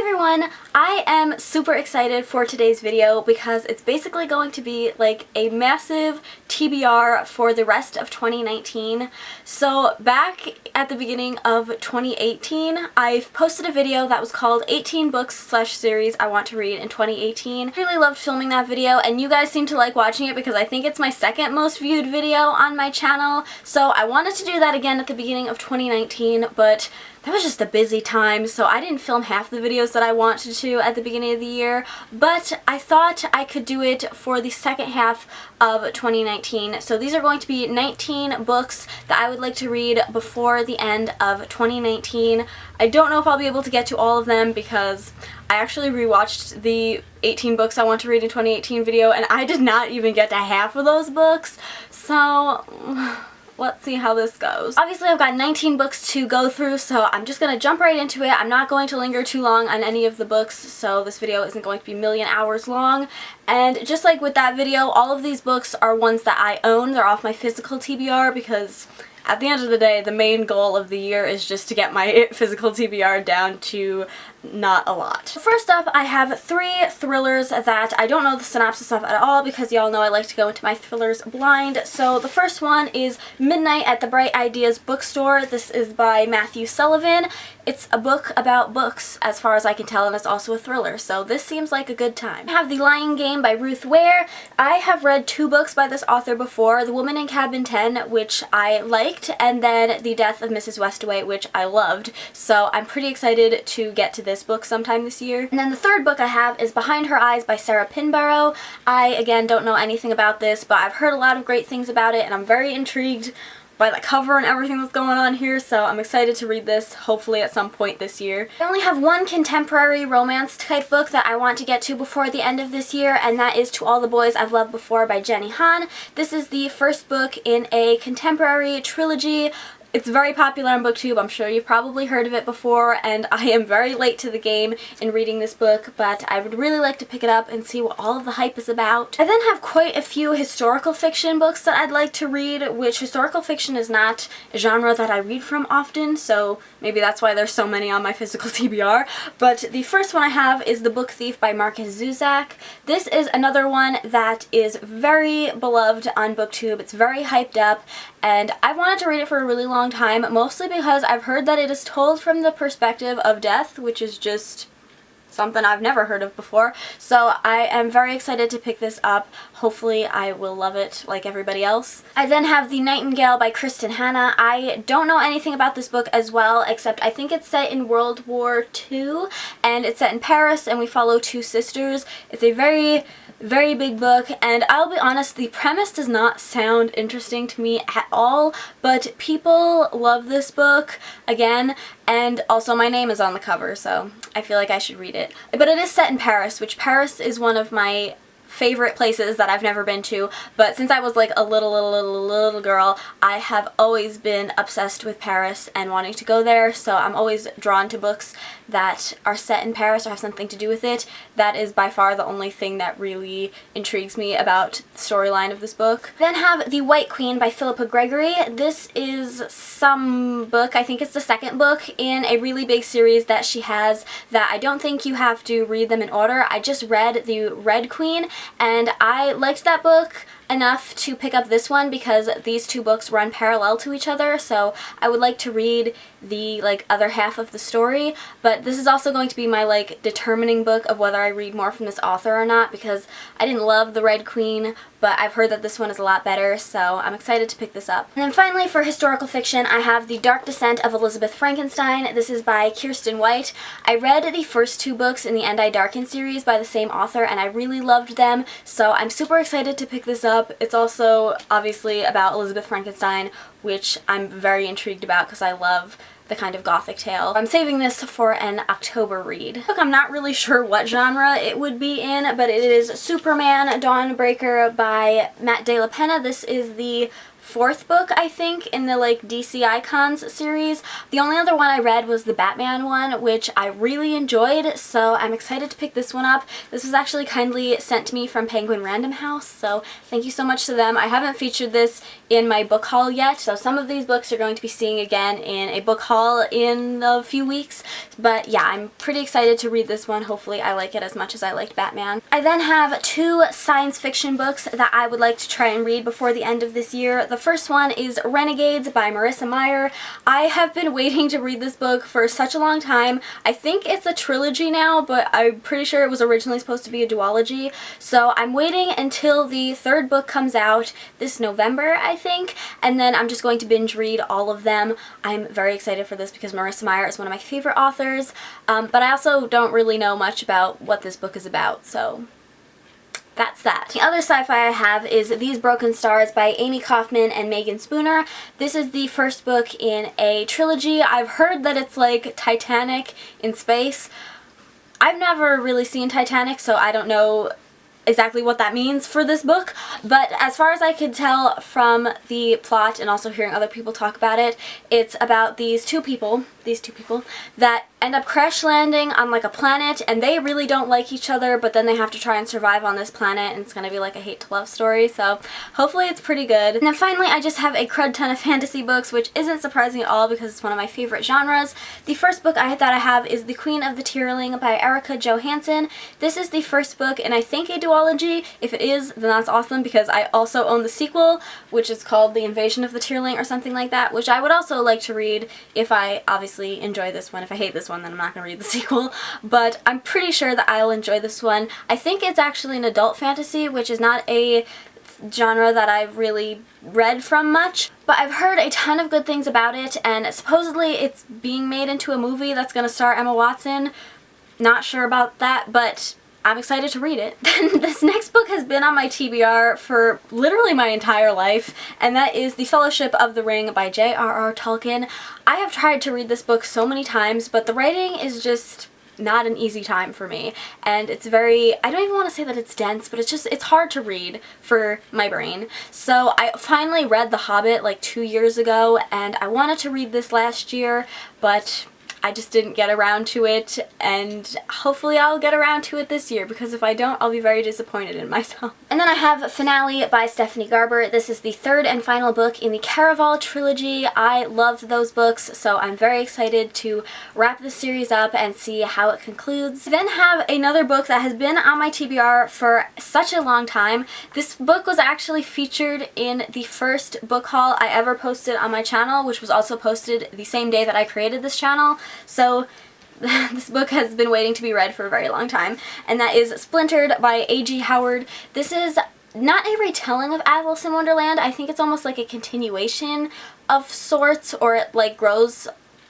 everyone! I am super excited for today's video because it's basically going to be like a massive TBR for the rest of 2019. So back at the beginning of 2018, I've posted a video that was called 18 books/series I want to read in 2018. I really loved filming that video and you guys seem to like watching it because I think it's my second most viewed video on my channel. So I wanted to do that again at the beginning of 2019, but that was just a busy time, so I didn't film half the videos that I wanted to at the beginning of the year, but I thought I could do it for the second half of 2019. So these are going to be 19 books that I would like to read before the end of 2019. I don't know if I'll be able to get to all of them because I actually rewatched the 18 books I want to read in 2018 video and I did not even get to half of those books, so let's see how this goes. Obviously I've got 19 books to go through, so I'm just going to jump right into it. I'm not going to linger too long on any of the books, so this video isn't going to be a million hours long. And just like with that video, all of these books are ones that I own. They're off my physical TBR because at the end of the day, the main goal of the year is just to get my physical TBR down to not a lot. First up, I have 3 thrillers that I don't know the synopsis of at all because y'all know I like to go into my thrillers blind. So the first one is Midnight at the Bright Ideas Bookstore. This is by Matthew Sullivan. It's a book about books as far as I can tell, and it's also a thriller, so this seems like a good time. I have The Lion Game by Ruth Ware. I have read 2 books by this author before, The Woman in Cabin 10, which I liked, and then The Death of Mrs. Westaway, which I loved, so I'm pretty excited to get to this book sometime this year. And then the third book I have is Behind Her Eyes by Sarah Pinborough. I, again, don't know anything about this, but I've heard a lot of great things about it, and I'm very intrigued by the cover and everything that's going on here, so I'm excited to read this, hopefully at some point this year. I only have one contemporary romance type book that I want to get to before the end of this year, and that is To All the Boys I've Loved Before by Jenny Han. This is the first book in a contemporary trilogy. It's very popular on BookTube. I'm sure you've probably heard of it before, and I am very late to the game in reading this book, but I would really like to pick it up and see what all of the hype is about. I then have quite a few historical fiction books that I'd like to read, which historical fiction is not a genre that I read from often, so maybe that's why there's so many on my physical TBR. But the first one I have is The Book Thief by Marcus Zuzak. This is another one that is very beloved on BookTube. It's very hyped up, and I wanted to read it for a really long time, mostly because I've heard that it is told from the perspective of death, which is just something I've never heard of before. So I am very excited to pick this up. Hopefully I will love it like everybody else. I then have The Nightingale by Kristen Hanna. I don't know anything about this book as well, except I think it's set in World War II, and it's set in Paris, and we follow 2 sisters. It's a very big book, and I'll be honest, the premise does not sound interesting to me at all, but people love this book, again, and also my name is on the cover, so I feel like I should read it. But it is set in Paris, which Paris is one of my favorite places that I've never been to, but since I was like a little girl, I have always been obsessed with Paris and wanting to go there, so I'm always drawn to books that are set in Paris or have something to do with it. That is by far the only thing that really intrigues me about the storyline of this book. Then have The White Queen by Philippa Gregory. This is some book, I think it's the second book in a really big series that she has that I don't think you have to read them in order. I just read The Red Queen, and I liked that book enough to pick up this one because these 2 books run parallel to each other, so I would like to read the other half of the story. But this is also going to be my determining book of whether I read more from this author or not, because I didn't love The Red Queen, but I've heard that this one is a lot better, so I'm excited to pick this up. And then finally, for historical fiction, I have The Dark Descent of Elizabeth Frankenstein. This is by Kirsten White. I read the first 2 books in the And I Darken series by the same author, and I really loved them, so I'm super excited to pick this up. It's also obviously about Elizabeth Frankenstein, which I'm very intrigued about because I love the kind of gothic tale. I'm saving this for an October read. Look, I'm not really sure what genre it would be in, but it is Superman Dawnbreaker by Matt De La Pena. This is the fourth book, I think, in the like DC Icons series. The only other one I read was the Batman one, which I really enjoyed, so I'm excited to pick this one up. This was actually kindly sent to me from Penguin Random House, so thank you so much to them. I haven't featured this in my book haul yet, so some of these books you're going to be seeing again in a book haul in a few weeks, but yeah, I'm pretty excited to read this one. Hopefully I like it as much as I liked Batman. I then have 2 science fiction books that I would like to try and read before the end of this year. The first one is Renegades by Marissa Meyer. I have been waiting to read this book for such a long time. I think it's a trilogy now, but I'm pretty sure it was originally supposed to be a duology. So I'm waiting until the 3rd book comes out this November, I think, and then I'm just going to binge read all of them. I'm very excited for this because Marissa Meyer is one of my favorite authors, but I also don't really know much about what this book is about, so that's that. The other sci-fi I have is These Broken Stars by Amy Kaufman and Megan Spooner. This is the first book in a trilogy. I've heard that it's like Titanic in space. I've never really seen Titanic, so I don't know exactly what that means for this book, but as far as I could tell from the plot and also hearing other people talk about it, it's about these two people that end up crash landing on like a planet, and they really don't like each other, but then they have to try and survive on this planet, and it's gonna be like a hate to love story, so hopefully it's pretty good. And then finally I just have a crud ton of fantasy books, which isn't surprising at all because it's one of my favorite genres. The first book that I have is The Queen of the Tearling by Erica Johansson. This is the first book in I think a duology. If it is, then that's awesome because I also own the sequel, which is called The Invasion of the Tearling or something like that, which I would also like to read if I obviously enjoy this one. If I hate this one, then I'm not going to read the sequel, but I'm pretty sure that I'll enjoy this one. I think it's actually an adult fantasy, which is not a genre that I've really read from much, but I've heard a ton of good things about it, and supposedly it's being made into a movie that's going to star Emma Watson. Not sure about that, but I'm excited to read it. This next book has been on my TBR for literally my entire life, and that is The Fellowship of the Ring by J.R.R. Tolkien. I have tried to read this book so many times, but the writing is just not an easy time for me, and it's very, I don't even want to say that it's dense, but it's hard to read for my brain. So I finally read The Hobbit like 2 years ago, and I wanted to read this last year, but I just didn't get around to it, and hopefully I'll get around to it this year, because if I don't, I'll be very disappointed in myself. And then I have Finale by Stephanie Garber. This is the 3rd and final book in the Caraval trilogy. I loved those books, so I'm very excited to wrap this series up and see how it concludes. I then have another book that has been on my TBR for such a long time. This book was actually featured in the first book haul I ever posted on my channel, which was also posted the same day that I created this channel. So this book has been waiting to be read for a very long time, and that is Splintered by A.G. Howard. This is not a retelling of Alice in Wonderland. I think it's almost like a continuation of sorts, or it like grows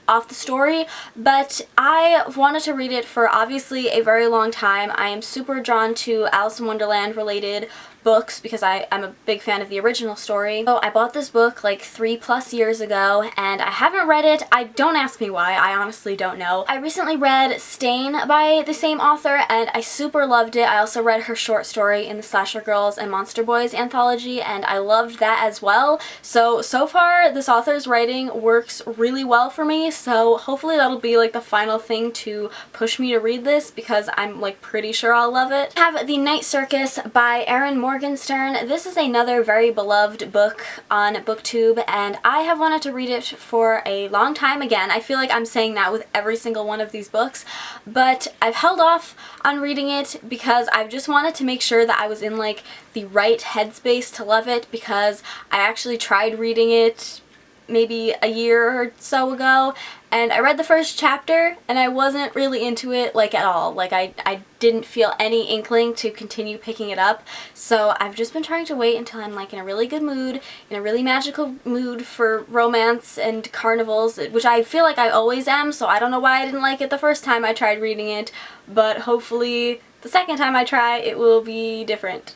off the story, but I wanted to read it for obviously a very long time. I am super drawn to Alice in Wonderland related books because I'm a big fan of the original story. So I bought this book like 3+ years ago, and I haven't read it. Don't ask me why, I honestly don't know. I recently read Stain by the same author, and I super loved it. I also read her short story in the Slasher Girls and Monster Boys anthology, and I loved that as well. So far this author's writing works really well for me, so hopefully that'll be like the final thing to push me to read this, because I'm like pretty sure I'll love it. I have The Night Circus by Erin Morgenstern. This is another very beloved book on BookTube, and I have wanted to read it for a long time. Again, I feel like I'm saying that with every single one of these books, but I've held off on reading it because I've just wanted to make sure that I was in like the right headspace to love it, because I actually tried reading it maybe a year or so ago, and I read the first chapter and I wasn't really into it like at all. Like I didn't feel any inkling to continue picking it up, so I've just been trying to wait until I'm like in a really good mood, in a really magical mood for romance and carnivals, which I feel like I always am, so I don't know why I didn't like it the first time I tried reading it, but hopefully the second time I try it will be different.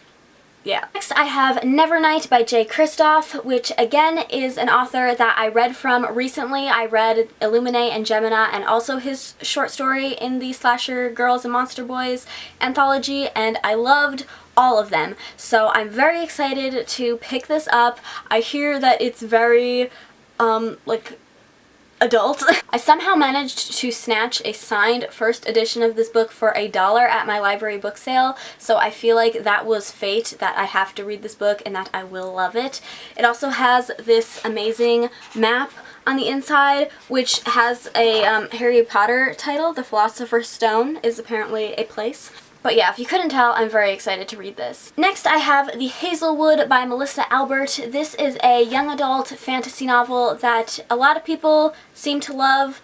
yeah. Next I have Nevernight by Jay Kristoff, which again is an author that I read from recently. I read Illuminae and Gemina and also his short story in the Slasher Girls and Monster Boys anthology, and I loved all of them. So I'm very excited to pick this up. I hear that it's very, like, adult. I somehow managed to snatch a signed first edition of this book for $1 at my library book sale, so I feel like that was fate, that I have to read this book and that I will love it. It also has this amazing map on the inside, which has a Harry Potter title. The Philosopher's Stone is apparently a place. But yeah, if you couldn't tell, I'm very excited to read this. Next I have The Hazelwood by Melissa Albert. This is a young adult fantasy novel that a lot of people seem to love.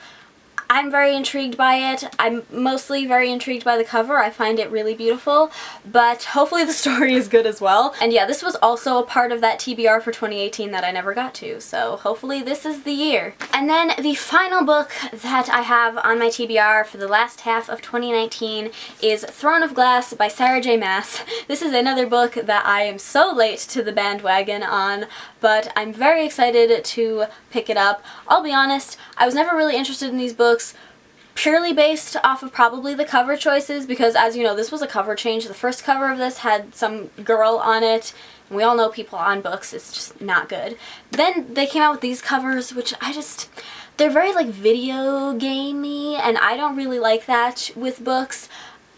I'm very intrigued by it. I'm mostly very intrigued by the cover. I find it really beautiful, but hopefully the story is good as well. And yeah, this was also a part of that TBR for 2018 that I never got to, so hopefully this is the year. And then the final book that I have on my TBR for the last half of 2019 is Throne of Glass by Sarah J. Maas. This is another book that I am so late to the bandwagon on, but I'm very excited to pick it up. I'll be honest, I was never really interested in these books purely based off of probably the cover choices, because as you know, this was a cover change. The first cover of this had some girl on it, and we all know people on books, it's just not good. Then they came out with these covers, which they're very like video gamey, and I don't really like that with books.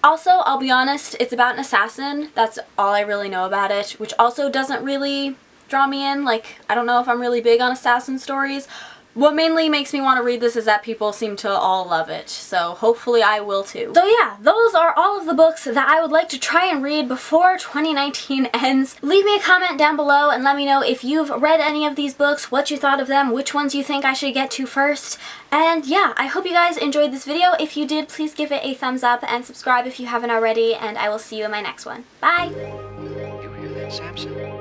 Also, I'll be honest, it's about an assassin. That's all I really know about it, which also doesn't really draw me in. Like, I don't know if I'm really big on assassin stories. What mainly makes me want to read this is that people seem to all love it, so hopefully I will too. So yeah, those are all of the books that I would like to try and read before 2019 ends. Leave me a comment down below and let me know if you've read any of these books, what you thought of them, which ones you think I should get to first. And yeah, I hope you guys enjoyed this video. If you did, please give it a thumbs up and subscribe if you haven't already, and I will see you in my next one. Bye! You hear that, Samson?